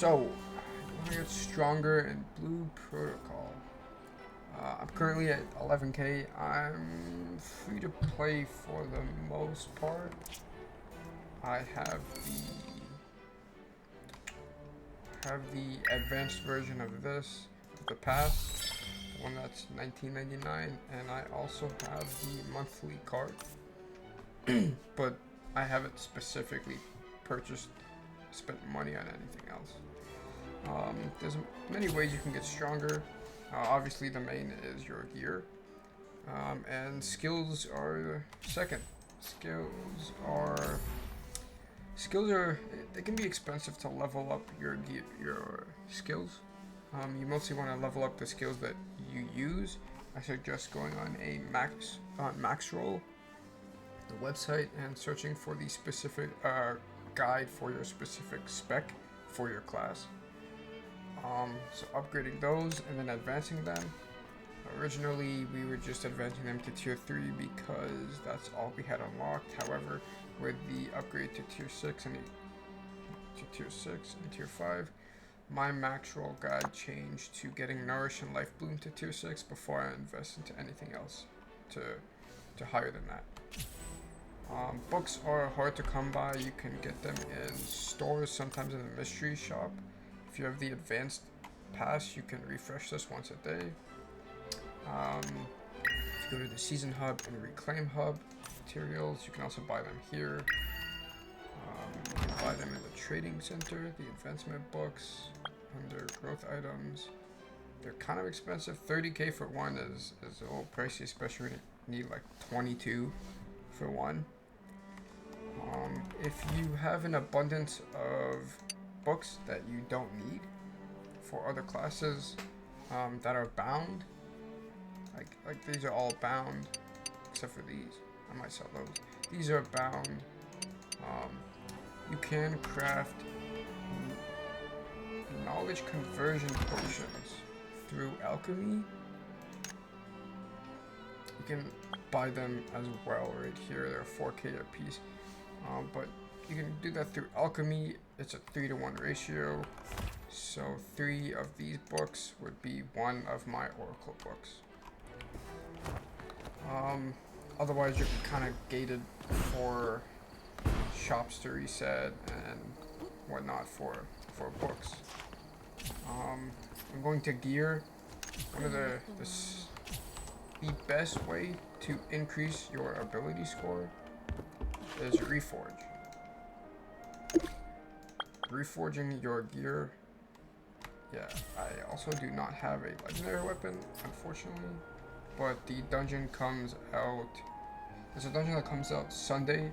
So, I want to get stronger in Blue Protocol. I'm currently at 11k. I'm free to play for the most part. I have the advanced version of this, the pass, the one that's 19.99, and I also have the monthly card. But I haven't specifically purchased, spent money on anything else. There's many ways you can get stronger. Obviously, the main is your gear, and skills are second. Skills are they can be expensive to level up your skills. You mostly want to level up the skills that you use. I suggest going on a max roll, the website, and searching for the specific guide for your specific spec for your class. So upgrading those and then advancing them. Originally, we were just advancing them to tier 3 because that's all we had unlocked. However, with the upgrade to tier 6 and tier 5, my max roll guide changed to getting Nourish and Life Bloom to tier 6 before I invest into anything else to higher than that. Books are hard to come by. You can get them in stores, sometimes in the mystery shop. If you have the advanced pass, you can refresh this once a day. If you go to the Season Hub and Reclaim Hub materials, you can also buy them here. You can buy them in the Trading Center, the Advancement books, under Growth Items. They're kind of expensive. 30k for one is a little pricey, especially when you need like 22 for one. If you have an abundance of books that you don't need for other classes that are bound, like these are all bound except for these. I might sell those. These are bound. You can craft knowledge conversion potions through alchemy. You can buy them as well right here. They're 4k a piece. But you can do that through alchemy. It's a 3-to-1 ratio. So 3 of these books would be 1 of my Oracle books. Otherwise, you're kind of gated for shops to reset and whatnot for books. I'm going to gear. One of the best way to increase your ability score is Reforge. Reforging your gear. Yeah, I also do not have a legendary weapon, unfortunately. But the dungeon comes out. There's a dungeon that comes out Sunday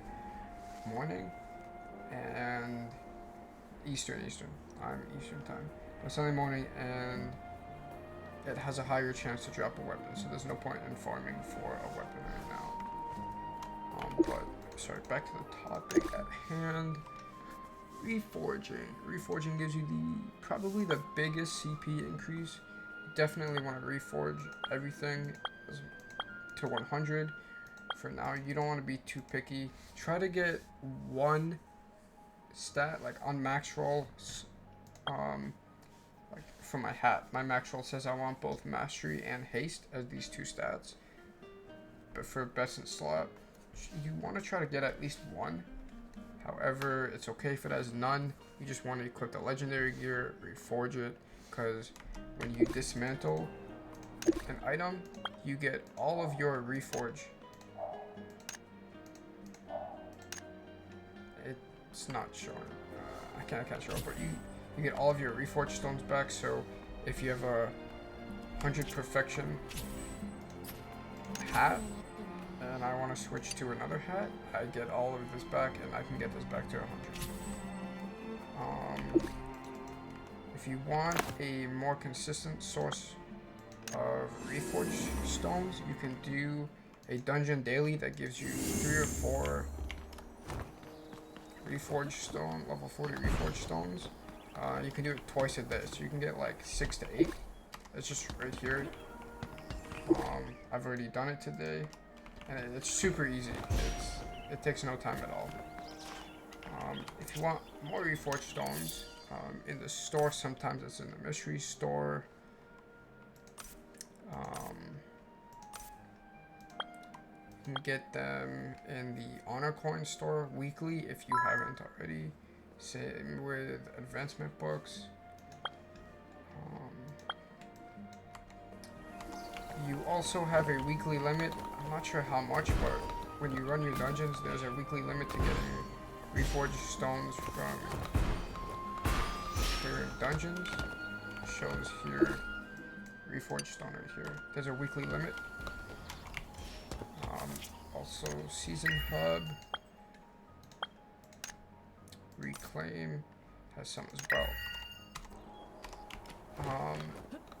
morning and Eastern. I'm Eastern time. But Sunday morning, and it has a higher chance to drop a weapon. So there's no point in farming for a weapon right now. But sorry, back to the topic at hand. Reforging. Reforging gives you probably the biggest CP increase. You definitely want to reforge everything to 100. For now, you don't want to be too picky. Try to get one stat, like on max roll. Like for my hat, my max roll says I want both mastery and haste as these 2 stats. But for best in slot, you want to try to get at least 1. However, it's okay if it has none. You just want to equip the legendary gear, reforge it, because when you dismantle an item, you get all of your reforge. It's not showing. I can't show it, but you get all of your reforge stones back. So if you have a 100 perfection hat, and I want to switch to another hat, I get all of this back, and I can get this back to 100. If you want a more consistent source of reforged stones, you can do a dungeon daily that gives you 3 or 4 level 40 reforged stones. You can do it twice a day, so you can get like 6 to 8. It's just right here. I've already done it today. And it's super easy. It takes no time at all. If you want more reforged stones, in the store. Sometimes it's in the mystery store. You can get them in the Honor Coin store weekly if you haven't already. Same with advancement books. You also have a weekly limit. I'm not sure how much, but when you run your dungeons, there's a weekly limit to getting reforged stones from clearing dungeons. It shows here, reforged stone right here. There's a weekly limit. Also, Season Hub, Reclaim has some as well.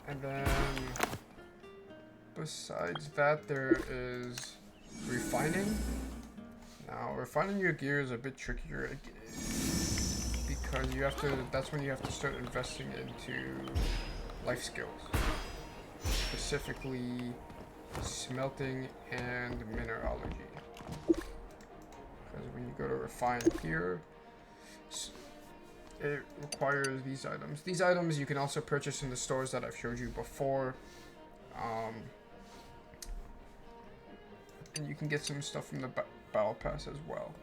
And then besides that, there is refining. Now, refining your gear is a bit trickier because you have to. That's when you have to start investing into life skills, specifically smelting and mineralogy. Because when you go to refine here, it requires these items. These items you can also purchase in the stores that I've showed you before. And you can get some stuff from the battle pass as well.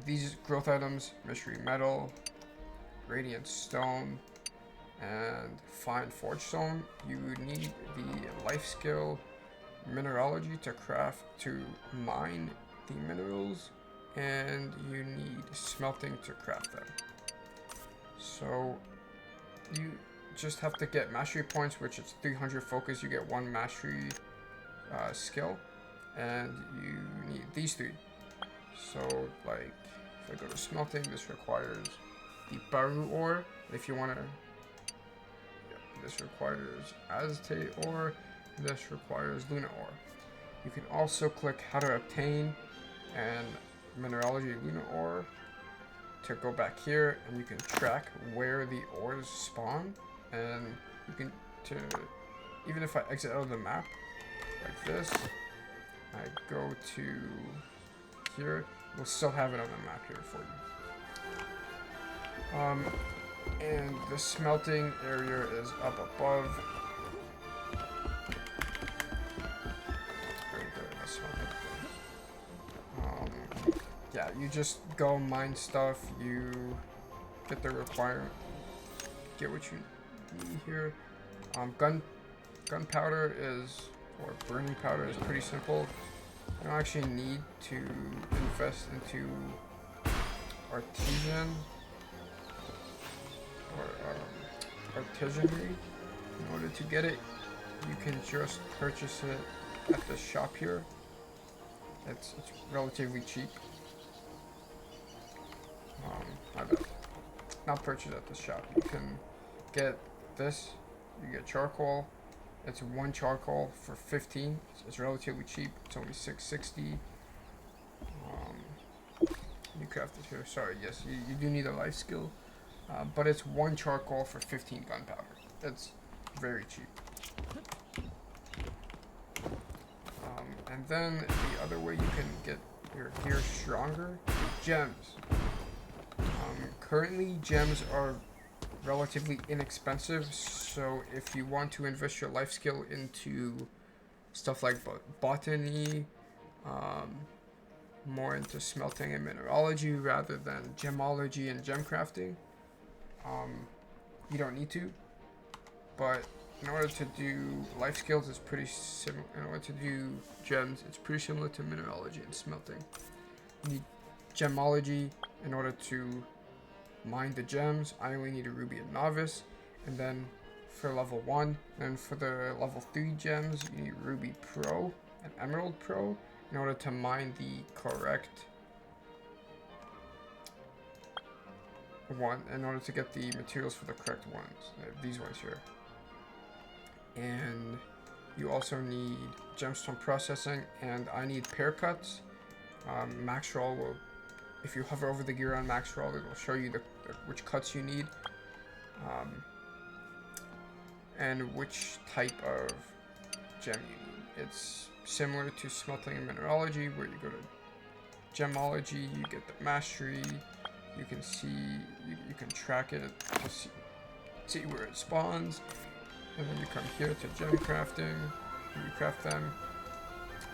These growth items: mystery metal, radiant stone, and fine forge stone. You need the life skill mineralogy to mine the minerals, and you need smelting to craft them. So you just have to get mastery points, which is 300 focus. You get 1 mastery skill, and you need these 3. So like if I go to smelting, this requires the Baru ore. If you want to, this requires Aztec ore. This requires Luna ore. You can also click how to obtain and mineralogy Luna ore to go back here, and you can track where the ores spawn. And you can even if I exit out of the map like this, I go to here, we'll still have it on the map here for you. And the smelting area is up above. Yeah, you just go mine stuff, you get the requirement, get what you need here. Gunpowder or burning powder is pretty simple. You don't actually need to invest into artisanry in order to get it. You can just purchase it at the shop here. It's relatively cheap. Not purchase at the shop. You can get this. You get charcoal. It's 1 charcoal for 15. It's relatively cheap. It's only $6.60. You craft it here. Sorry, yes, you do need a life skill. But it's 1 charcoal for 15 gunpowder. It's very cheap. And then the other way you can get your gear stronger, gems. Currently, gems are relatively inexpensive, so if you want to invest your life skill into stuff like botany, more into smelting and mineralogy rather than gemology and gem crafting, you don't need to. But in order to do life skills, it's pretty similar. In order to do gems, it's pretty similar to mineralogy and smelting. You need gemology in order to mine the gems. I only need a ruby and novice, and then for level 1, and for the level 3 gems, you need ruby pro and emerald pro in order to mine the correct one, in order to get the materials for the correct ones, these ones here. And you also need gemstone processing, and I need pair cuts. Max roll will, if you hover over the gear on max roll, it will show you which cuts you need, and which type of gem you need. It's similar to smelting and mineralogy, where you go to gemology, you get the mastery, You can see, you can track it to see where it spawns. And then you come here to gem crafting, and you craft them.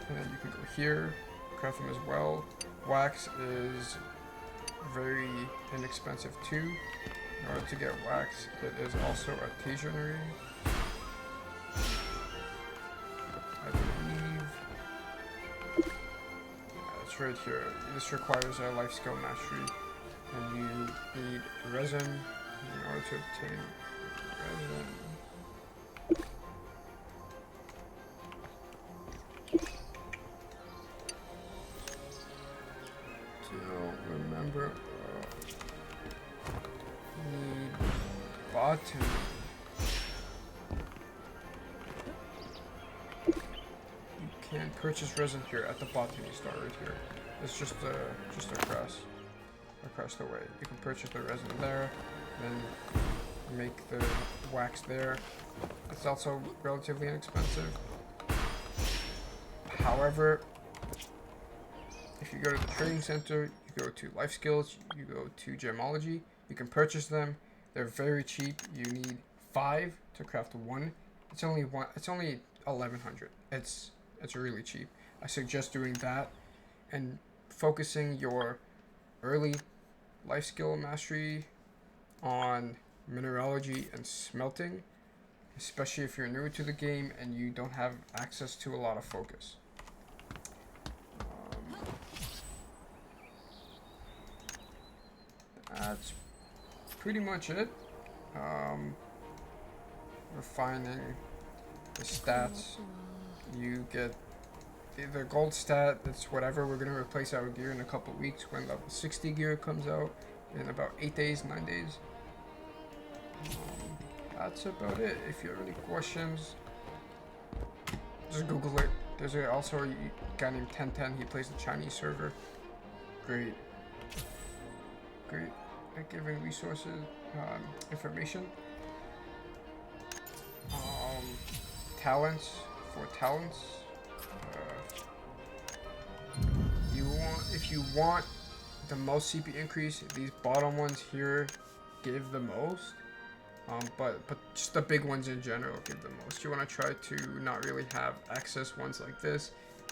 And then you can go here, craft them as well. Wax is very inexpensive too. In order to get wax, it is also a stationery. I believe it's right here. This requires a life skill mastery, and you need resin in order to obtain resin. Don't remember. Need botany. You can purchase resin here at the botany store right here. It's just across the way. You can purchase the resin there, then make the wax there. It's also relatively inexpensive. However, if you go to the trading center, you go to life skills, you go to gemology, you can purchase them. They're very cheap. You need 5 to craft 1. It's only 1100. It's really cheap. I suggest doing that and focusing your early life skill mastery on mineralogy and smelting, especially if you're new to the game and you don't have access to a lot of focus. That's pretty much it. Refining the stats. You get the gold stat. That's whatever. We're gonna replace our gear in a couple weeks when level 60 gear comes out in about 8 days, 9 days. That's about it. If you have any questions, just Google it. There's also a guy named 1010. He plays the Chinese server. Great at giving resources, information. Talents. If you want the most CP increase, these bottom ones here give the most. But just the big ones in general give the most. You want to try to not really have access ones like this.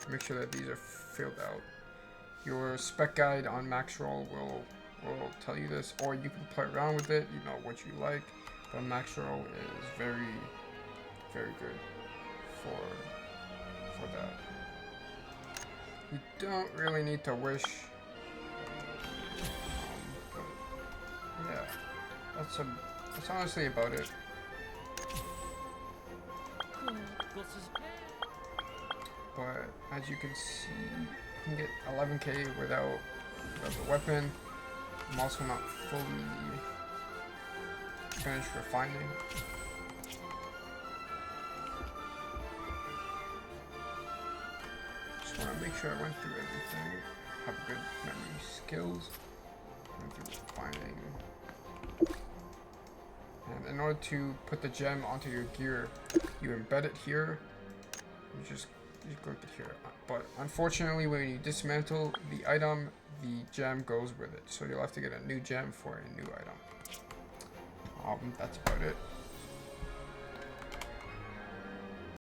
Make sure that these are filled out. Your spec guide on Maxroll will tell you this, or you can play around with it. You know what you like, but Maxroll is very, very good for that. You don't really need to wish. But yeah, that's honestly about it. But as you can see, you can get 11k without the weapon. I'm also not fully finished refining. Just want to make sure I went through everything. Have good memory skills. Went through refining. And in order to put the gem onto your gear, you embed it here. You just go to here. But unfortunately, when you dismantle the item, the gem goes with it. So you'll have to get a new gem for a new item. That's about it.